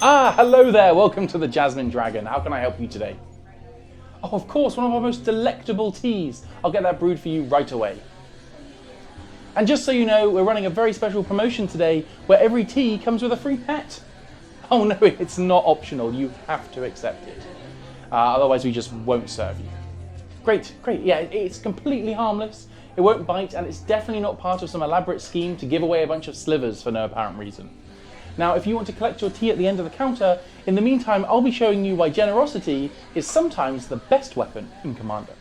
Hello there, welcome to the Jasmine Dragon. How can I help you today? Oh, of course, one of our most delectable teas. I'll get that brewed for you right away. And just so you know, we're running a very special promotion today where every tea comes with a free pet. Oh no, it's not optional, you have to accept it. Otherwise we just won't serve you. Great, yeah, it's completely harmless, it won't bite, and it's definitely not part of some elaborate scheme to give away a bunch of slivers for no apparent reason. Now, if you want to collect your tea at the end of the counter, in the meantime, I'll be showing you why generosity is sometimes the best weapon in Commander.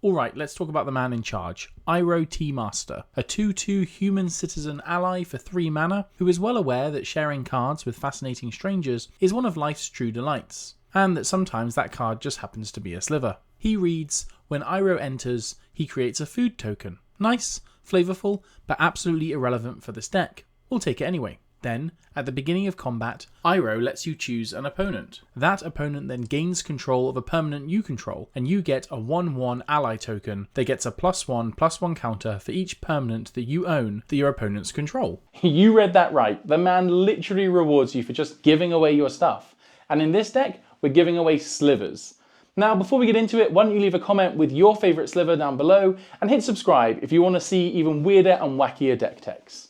Alright, let's talk about the man in charge, Iroh Tea Master, a 2/2 human citizen ally for 3 mana, who is well aware that sharing cards with fascinating strangers is one of life's true delights, and that sometimes that card just happens to be a sliver. He reads, when Iroh enters, he creates a food token. Nice, flavourful, but absolutely irrelevant for this deck. We'll take it anyway. Then, at the beginning of combat, Iroh lets you choose an opponent. That opponent then gains control of a permanent you control, and you get a 1/1 ally token that gets a +1/+1 counter for each permanent that you own that your opponents control. You read that right. The man literally rewards you for just giving away your stuff. And in this deck, we're giving away slivers. Now, before we get into it, why don't you leave a comment with your favourite sliver down below, and hit subscribe if you want to see even weirder and wackier deck techs.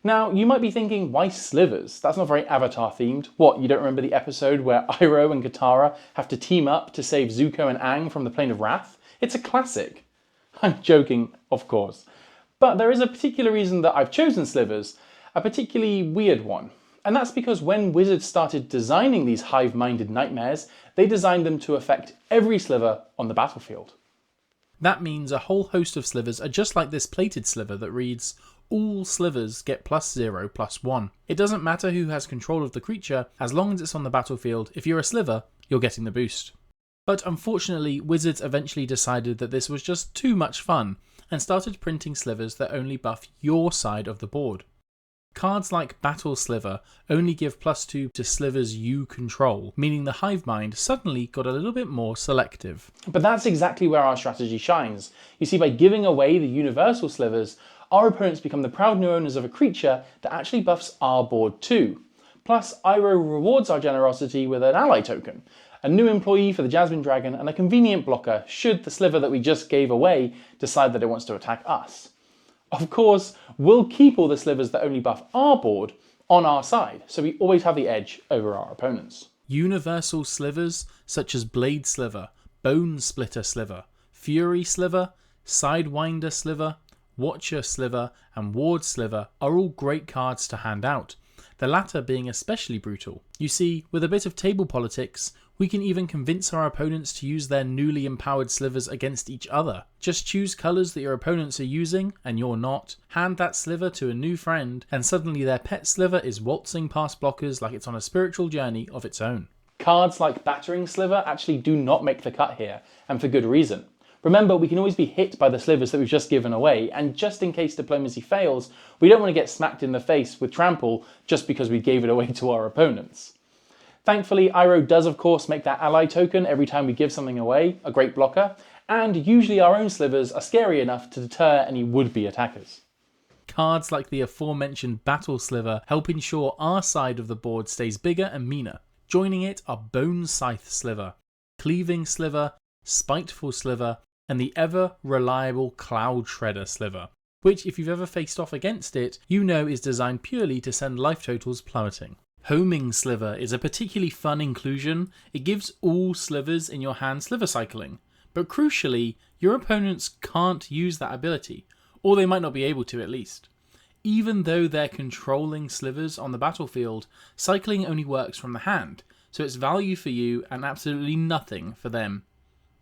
Now, you might be thinking, why slivers? That's not very Avatar themed. What, you don't remember the episode where Iroh and Katara have to team up to save Zuko and Aang from the Plane of Wrath? It's a classic. I'm joking, of course. But there is a particular reason that I've chosen slivers, a particularly weird one. And that's because when Wizards started designing these hive-minded nightmares, they designed them to affect every sliver on the battlefield. That means a whole host of slivers are just like this plated sliver that reads, all slivers get +0/+1. It doesn't matter who has control of the creature, as long as it's on the battlefield. If you're a sliver, you're getting the boost. But unfortunately, Wizards eventually decided that this was just too much fun, and started printing slivers that only buff your side of the board. Cards like Battle Sliver only give +2 to slivers you control, meaning the hive mind suddenly got a little bit more selective. But that's exactly where our strategy shines. You see, by giving away the universal slivers, our opponents become the proud new owners of a creature that actually buffs our board too. Plus, Iroh rewards our generosity with an ally token, a new employee for the Jasmine Dragon, and a convenient blocker should the sliver that we just gave away decide that it wants to attack us. Of course, we'll keep all the slivers that only buff our board on our side, so we always have the edge over our opponents. Universal slivers such as Blade Sliver, Bone Splitter Sliver, Fury Sliver, Sidewinder Sliver, Watcher Sliver and Ward Sliver are all great cards to hand out, the latter being especially brutal. You see, with a bit of table politics, we can even convince our opponents to use their newly empowered slivers against each other. Just choose colours that your opponents are using and you're not, hand that sliver to a new friend, and suddenly their pet sliver is waltzing past blockers like it's on a spiritual journey of its own. Cards like Battering Sliver actually do not make the cut here, and for good reason. Remember, we can always be hit by the slivers that we've just given away, and just in case diplomacy fails, we don't want to get smacked in the face with trample just because we gave it away to our opponents. Thankfully, Iroh does of course make that ally token every time we give something away, a great blocker, and usually our own slivers are scary enough to deter any would-be attackers. Cards like the aforementioned Battle Sliver help ensure our side of the board stays bigger and meaner. Joining it are Bone Scythe Sliver, Cleaving Sliver, Spiteful Sliver, and the ever-reliable Cloud Shredder Sliver, which if you've ever faced off against it, you know is designed purely to send life totals plummeting. Homing Sliver is a particularly fun inclusion. It gives all slivers in your hand sliver cycling, but crucially, your opponents can't use that ability, or they might not be able to at least. Even though they're controlling slivers on the battlefield, cycling only works from the hand, so it's value for you and absolutely nothing for them.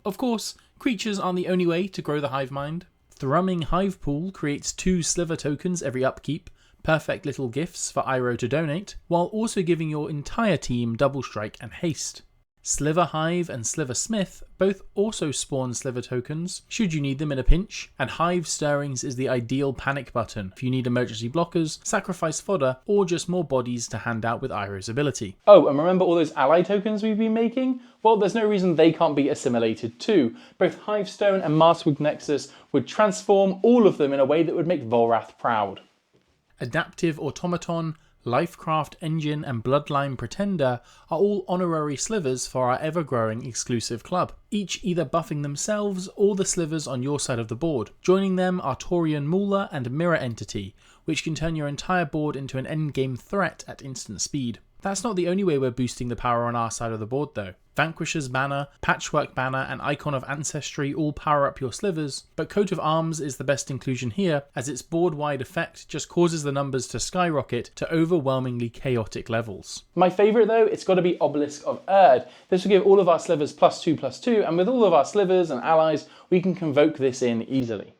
Of course, creatures aren't the only way to grow the hive mind. Thrumming Hive Pool creates 2 sliver tokens every upkeep, perfect little gifts for Iroh to donate, while also giving your entire team double strike and haste. Sliver Hive and Sliver Smith both also spawn sliver tokens should you need them in a pinch, and Hive Stirrings is the ideal panic button if you need emergency blockers, sacrifice fodder, or just more bodies to hand out with Iroh's ability. Oh, and remember all those ally tokens we've been making? Well, there's no reason they can't be assimilated too. Both Hivestone and Masterwood Nexus would transform all of them in a way that would make Volrath proud. Adaptive Automaton, Lifecraft Engine and Bloodline Pretender are all honorary slivers for our ever-growing exclusive club, each either buffing themselves or the slivers on your side of the board. Joining them are Taurian Mauler and Mirror Entity, which can turn your entire board into an endgame threat at instant speed. That's not the only way we're boosting the power on our side of the board though. Vanquisher's Banner, Patchwork Banner and Icon of Ancestry all power up your slivers, but Coat of Arms is the best inclusion here, as its board-wide effect just causes the numbers to skyrocket to overwhelmingly chaotic levels. My favourite though, it's got to be Obelisk of Erd. This will give all of our slivers +2/+2, and with all of our slivers and allies, we can convoke this in easily.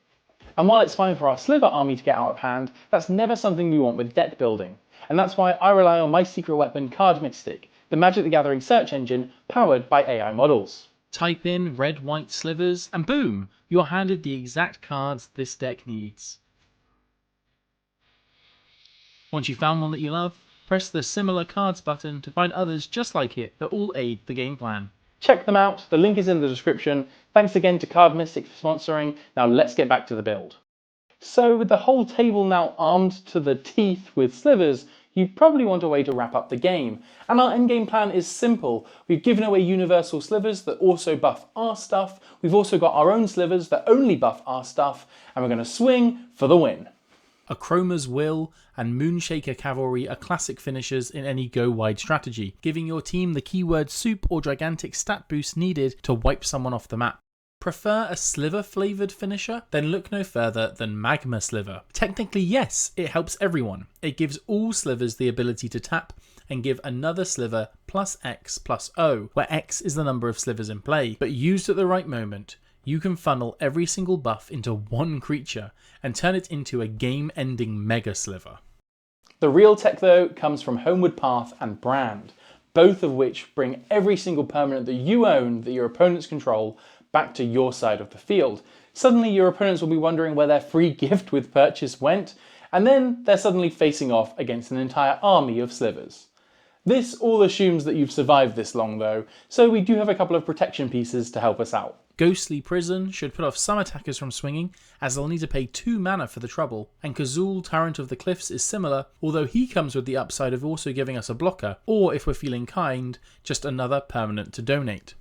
And while it's fine for our sliver army to get out of hand, that's never something we want with deck building. And that's why I rely on my secret weapon, Card Mystic, the Magic the Gathering search engine powered by AI models. Type in red-white slivers and boom, you're handed the exact cards this deck needs. Once you've found one that you love, press the similar cards button to find others just like it that all aid the game plan. Check them out, the link is in the description. Thanks again to Card Mystic for sponsoring. Now let's get back to the build. So with the whole table now armed to the teeth with slivers, you probably want a way to wrap up the game. And our endgame plan is simple. We've given away universal slivers that also buff our stuff. We've also got our own slivers that only buff our stuff. And we're going to swing for the win. Akroma's Will and Moonshaker Cavalry are classic finishers in any go-wide strategy, giving your team the keyword soup or gigantic stat boost needed to wipe someone off the map. Prefer a sliver-flavoured finisher? Then look no further than Magma Sliver. Technically yes, it helps everyone. It gives all slivers the ability to tap and give another sliver +X+O, where X is the number of slivers in play. But used at the right moment, you can funnel every single buff into one creature and turn it into a game-ending Mega Sliver. The real tech though comes from Homeward Path and Brand, both of which bring every single permanent that you own that your opponents control back to your side of the field. Suddenly your opponents will be wondering where their free gift with purchase went, and then they're suddenly facing off against an entire army of slivers. This all assumes that you've survived this long though, so we do have a couple of protection pieces to help us out. Ghostly Prison should put off some attackers from swinging, as they'll need to pay 2 mana for the trouble, and Kazul, Tyrant of the Cliffs is similar, although he comes with the upside of also giving us a blocker, or if we're feeling kind, just another permanent to donate.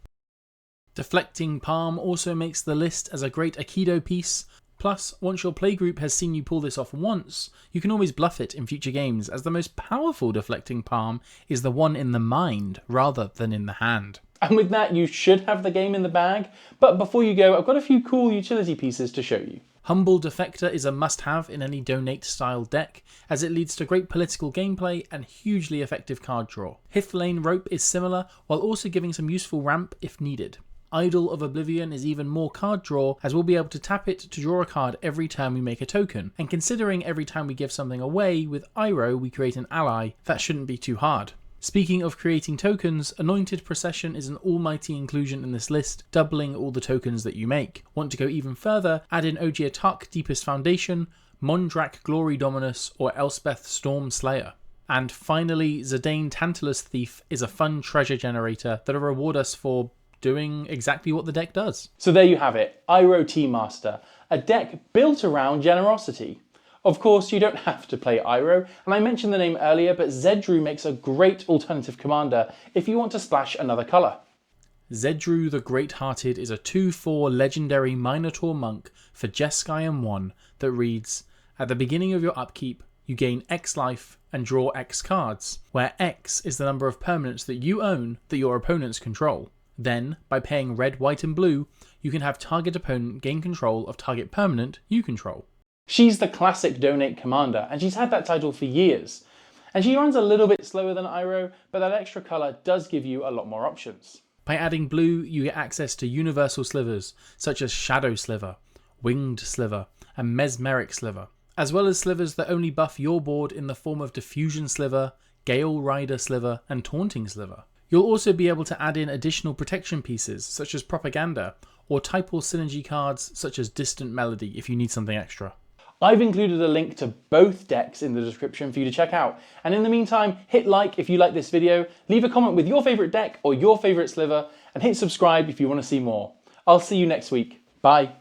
Deflecting Palm also makes the list as a great Aikido piece, plus once your playgroup has seen you pull this off once, you can always bluff it in future games, as the most powerful Deflecting Palm is the one in the mind rather than in the hand. And with that you should have the game in the bag, but before you go I've got a few cool utility pieces to show you. Humble Defector is a must-have in any donate-style deck, as it leads to great political gameplay and hugely effective card draw. Hithlane Rope is similar, while also giving some useful ramp if needed. Idol of Oblivion is even more card draw, as we'll be able to tap it to draw a card every time we make a token, and considering every time we give something away, with Iroh we create an ally, that shouldn't be too hard. Speaking of creating tokens, Anointed Procession is an almighty inclusion in this list, doubling all the tokens that you make. Want to go even further? Add in Ogiertok Deepest Foundation, Mondrak Glory Dominus, or Elspeth Storm Slayer. And finally, Zidane Tantalus Thief is a fun treasure generator that'll reward us for doing exactly what the deck does. So there you have it, Iroh Tea Master, a deck built around generosity. Of course, you don't have to play Iroh, and I mentioned the name earlier, but Zedru makes a great alternative commander if you want to splash another colour. Zedru the Great-Hearted is a 2/4 legendary Minotaur monk for Jeskai and 1 that reads, at the beginning of your upkeep, you gain X life and draw X cards, where X is the number of permanents that you own that your opponents control. Then, by paying red, white and blue, you can have target opponent gain control of target permanent you control. She's the classic donate commander, and she's had that title for years. And she runs a little bit slower than Iroh, but that extra colour does give you a lot more options. By adding blue, you get access to universal slivers, such as Shadow Sliver, Winged Sliver, and Mesmeric Sliver, as well as slivers that only buff your board in the form of Diffusion Sliver, Gale Rider Sliver, and Taunting Sliver. You'll also be able to add in additional protection pieces, such as Propaganda, or typal synergy cards, such as Distant Melody, if you need something extra. I've included a link to both decks in the description for you to check out. And in the meantime, hit like if you like this video, leave a comment with your favourite deck or your favourite sliver, and hit subscribe if you want to see more. I'll see you next week. Bye.